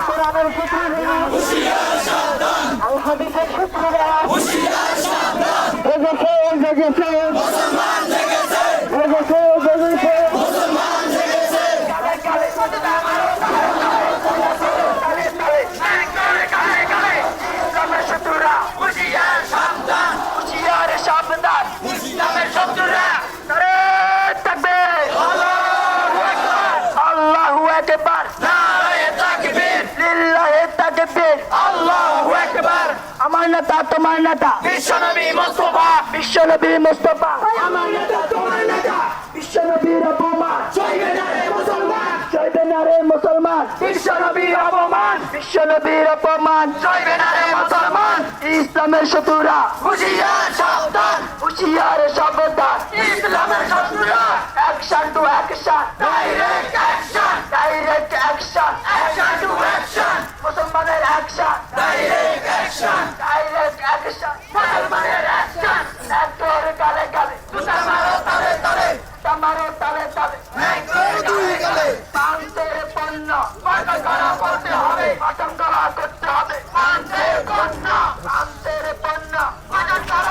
কোরআনের শত্রুরা আল হাদিসের শত্রুরা জেগেছে জেগেছে মুসলমান জেগেছে জেগেছে জেগেছে মুসলমান জেগেছে কালে কালে ইসলামের শত্রুরা হুঁশিয়ার সাবধান হুঁশিয়ার সাবধান ইসলামের শত্রুরা নারে তাকবীর আল্লাহু আকবার আল্লাহু আকবার নারে তাকবীর লিল্লাহি তাকবীর আল্লাহু আকবার আমার নেতা তোমার নেতা বিশ্বনবী মুস্তাফা আমার নেতা তোমার নেতা বিশ্বনবীর অপমান চলবে না রে মুসলমান চলবে না রে মুসলমান বিশ্বনবীর অপমান চলবে না রে মুসলমান ইসলামের শত্রুরা হুঁশিয়ার সাবধান ইসলামের শত্রুরা action to action direct action